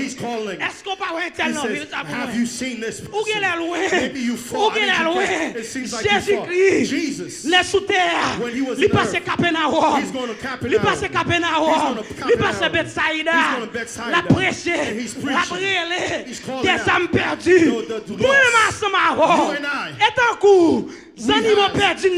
He's calling. He says, have you seen this person? Maybe you far. It seems like you far. Jesus, when he was in earth, he's going to Capernaum. Il passe Bethsaïda, la prêcher, la brûler, des âmes perdues. Nous-mêmes ensemble avant, et en cours, les animaux perdus,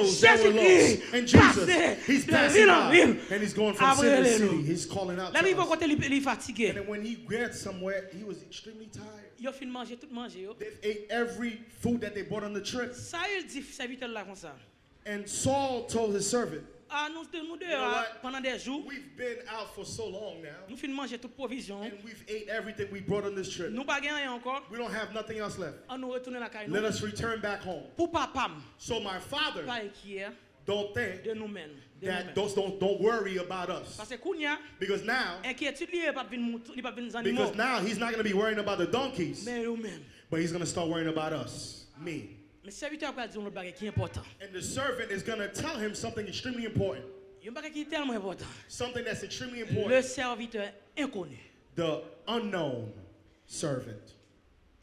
Jésus-Christ passe de ville en ville. And he's going from city to city. He's calling out to Là, il va us. côté il est fatigué. And then when he gets somewhere, he was extremely tired. Il a fini manger tout manger. They've ate every food that they brought on the trip. Ça il dit serviteur là comme ça. And Saul told his servant, Ah, nous deux pendant des jours. we've been out for so long now, Nous finissons manger toute provision. and we've ate everything we brought on this trip. Nous pas gagner encore. We don't have nothing else left. On nous retourner la caille. Let us return back home. Pour papam, So my father, pas inquiet don't think de nous-mêmes. that don't worry about us. Parce que kounya, Because now, inquiétude liée pas venir animaux. because now he's not going to be worrying about the donkeys, Mais nous-mêmes. but he's going to start worrying about us, me. Mais serviteur va dire un bagage qui est important. And the servant is going to tell him something extremely important. Il y a un bagage qui est tellement important. Something that's extremely Le important. serviteur inconnu. The unknown servant.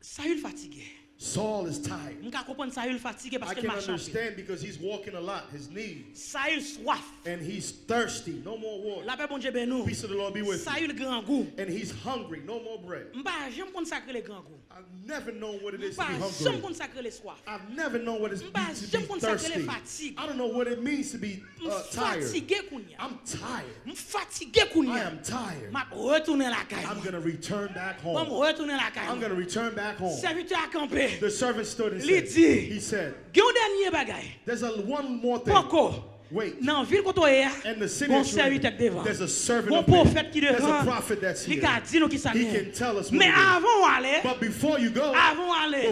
Saül fatigué. Saul is tired. Je comprends Saül fatigué parce I qu'il can marche. understand because he's walking a lot, his knees. Saül soif. And he's thirsty. No more water. La paix bon Dieu ben nous. Peace of the Lord be with you. Saül grand goût. And he's hungry. No more bread. M'pa j'aime consacrer les grands goûts. I've never known what it is to be M'pa j'aime hungry. consacrer les soif. I've never known what it M'pa means to j'aime be consacrer les thirsty. fatigues. I don't know what it means to be tired. Fatigué kounya. I'm tired. Fatigué I kounya. am tired. M'a retourner la caille. I'm going to return back M'a home. retourner la I'm caille. going to return back home. Serviteur a campé. The servant stood and Li said, dit. he said, Gen dernier bagay. there's one more thing. Poko. Wait. Nan ville koto e And the city bon that you're in, serviteur devant. there's a servant Bon up there. prophète qui There's a devant. prophet that's Li here. ka di nou ki sa He gen. can tell us what Mais it is. avant aller, But before you go, avant aller,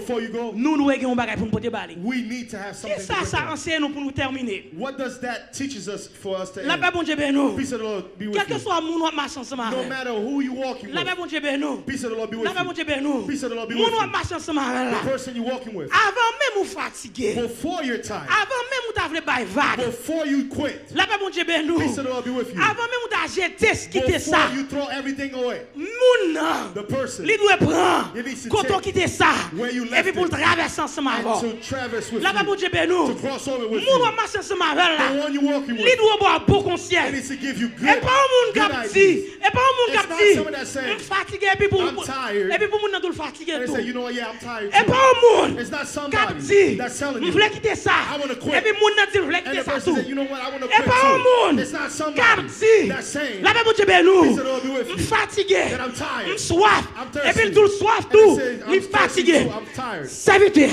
nous nous gen un bagay pour nous porter bali. we need to have Qui something to ça bring ça them. enseigne nous pour nous terminer. What does that teaches us for us to La paix end? bon Dieu ben nous. Peace of the Lord be Quel with que you. soit moun ou marche ensemble No avec. matter who you're walking La paix with, bon Dieu ben nous. peace of the Lord be with La paix bon you. Dieu ben nous. Peace of the Lord be Moun with ou you. marche ensemble avec The là. person you're walking with. Avant même ou fatigué. Before you're tired. Avant même ou ta vle bay vague. Before you quit. La paix bon Dieu ben nous. Peace of the Lord be with you. Avant même ou ta jeté quitter ça. Before you throw everything away. Moun nan. The person. Li doit prendre. You need to Quand on take quitte ça. where you Et left puis pour it. traverser ensemble And avant. to traverse with La paix bon you. Dieu ben nous. To cross over with Moun ou you. marche ensemble avec The là. one you're walking Li with. doit boire bon It conscience. needs to give you Et good, pas un monde good qui dit, ideas. et pas un monde It's qui not dit, someone that's saying, je fatigué et puis pour I'm tired. et puis pour moun nan tout fatigué And they tout. say, you know what, yeah, I'm tired Et too. pas un monde It's not qui somebody dit, that's telling je you. voulais quitter ça. I wanna quit. Et puis moun nan dit, je voulais And quitter the ça person tout. said, you know what, I want to Et quit pas un too. monde It's not qui somebody dit, that's saying la paix mon Dieu ben nous, Peace of the Lord be with je you. fatigué, That I'm tired. je soif. I'm Et puis thirsty. tout soif And tout, it says, il I'm thirsty fatigué. too. I'm tired. Serviteur.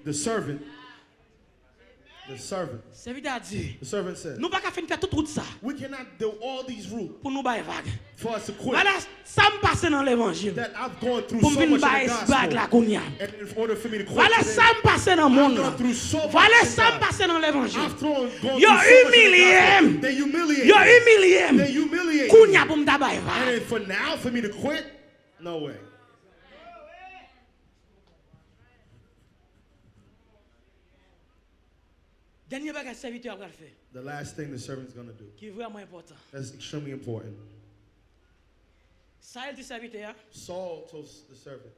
The servant dit, the servant said, nous pas qu'à faire toute route ça we cannot do all these routes pour nous bailler vague. for us to quit. Voilà, ça me passe dans l'évangile. That I've gone through Pour so me much in bailler the vague la gospel. kounya. And in order for me to quit Voilà today, ça me passe dans le monde. I've gone through so much Voilà in ça me God. passe dans l'évangile. I've gone through Yo so much in the humilié. gospel. They humiliate Yo me. humilié. They humiliate Kounya me. pour me bailler And vague. then for now, for me to quit, No way. Dernier bagage serviteur va faire. The last thing the servant's going to do. Qui est vraiment important. That's extremely important. Saul dit serviteur. Saul told the servant.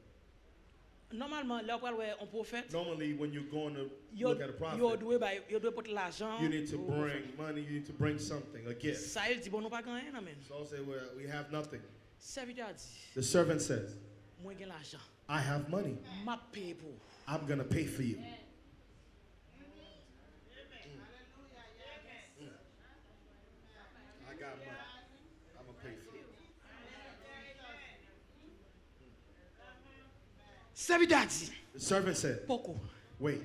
Normalement, là on prophète. Normally, when you're going to look at a prophet, you need to bring money, you need to bring something, a gift. Saul dit bon nous pas rien amen. Saul said, well, we have nothing. Serviteur dit. The servant says, Moi j'ai l'argent. I have money. M'a paye pour. I'm going to pay for you. I got money. I'm going to pay for you. Serviteur dit. The servant said, Poko. wait.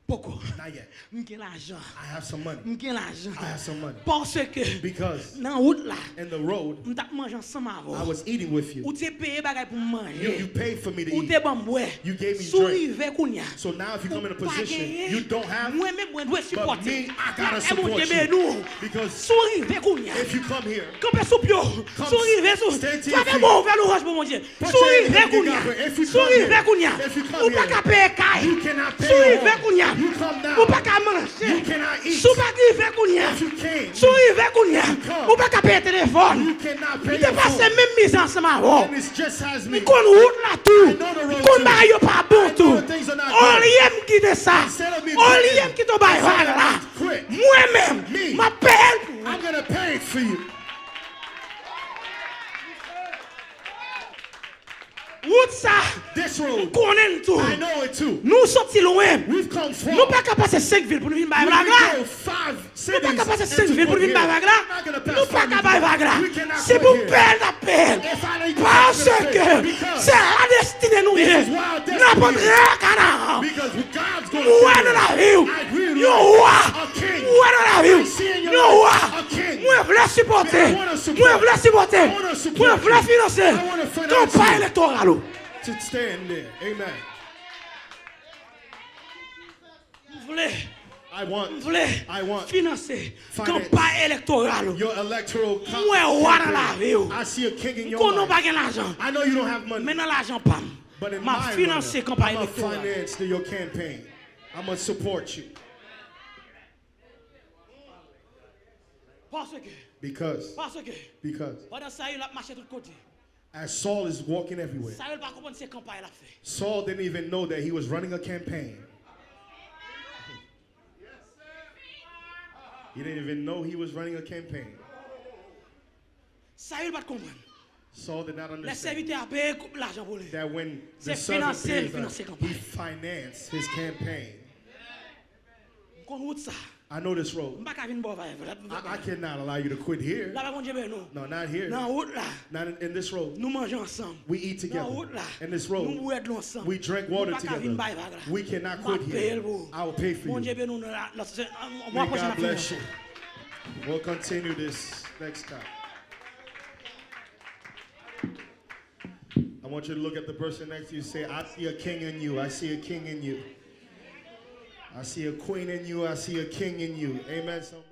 Poko. Not yet. M'gè l'argent. I have some money. M'gè l'argent. I have some money. Parce que Because dans route là, in the road, m't'a mangé ensemble avant. I was eating with you. Ou t'es payé bagay pour manger. You paid for me to Ou eat. t'es bon boire. You gave me Sourive drink. kounya. So now if you come in a position you don't have, moi même moi dois but supporter. me, I gotta support you. Because sourive kounya. if you come here, Campé sous pio. Sourive sous. stand to Tu your vas feet. bon vers l'orage pour mon Dieu. Put your Sourive hand kounya. together. If you come Sourive here, kounya. if you come Ou pas here, ka payer kay. you cannot pay Sourive your kounya. home. You come down. Ou pas ka manger. You cannot eat. Sou pas rive kounya. If you came, Sourive kounya. come. Ou pas ka payer téléphone. you cannot pay Tu your passes phone. même mise ensemble avant. And it's just as me. Kon route là tout. I know the road Kon too. ba yo pas bon I know tout. the things are not On good. liem qui de ça. Instead of me On quitting, liem qui to bay instead of là. me quit, Moi-même, me, ma paye. I'm going to pay it for you. Route ça. This road, Connaît tout. I know it too. Nous sorti loin. We've come far. Nous pas qu'à passer 5 villes pour nous venir We bailler vague là. go 5 Nous cities pas qu'à passer 5 and to villes pour put venir here. bailler vague We're not gonna là. pass Nous pas five qu'à bailler vague là. We cannot C'est quit pour here. perdre la peine. If I ain't Parce gonna pay, que because c'est la destinée nous est. wild destiny. N'importe rien canard. Because God's going Moi to dans la do vie. it. I really Yo like roi. a king. Moi dans la vie. I see in your Yo life roi. a king. Moi je veux supporter. I wanna support. Moi je veux supporter. I wanna support Moi je veux you. financer. I wanna finance Campagne you. électorale. To stand there. Amen. I want financer finance. campagne électorale. your electoral Moi roi dans la vie. I see a king in your Qu'on n'a life. pas l'argent. I know you don't have money. Mais dans l'argent pas. But in Ma my financer money, campagne I'm going to électorale. finance your campaign. I'm going to support you. Parce que Because pendant ça il a marché de tous côtés. as Saul is walking everywhere, Ça il pas comprendre ces campagnes l'a fait. Saul didn't even know that he was running a campaign. He didn't even know he was running a campaign. Ça il pas comprendre. Saul did not Les understand serviteurs payent l'argent pour lui. that when the C'est servant financer, pays us, financer he campagne. financed his campaign. Qu'on route ça. I know this road. M'pas ka vinn bon va. I cannot allow you to quit here. Là pas bon Dieu ben nous. No, not here. Dans route là, Not in this road. nous mangeons ensemble. We eat together. Dans route là, In this nous road, boire de l'eau ensemble. we drink water Nous pas ka vinn together. bailler vague là. We cannot Ma quit paye here. vous. I will pay for Bon Dieu you. ben nous mois May prochain God bless you. We'll continue this next time. I want you to look at the person next to you and say, I see a king in you. I see a king in you. I see a queen in you. I see a king in you. Amen. Somebody.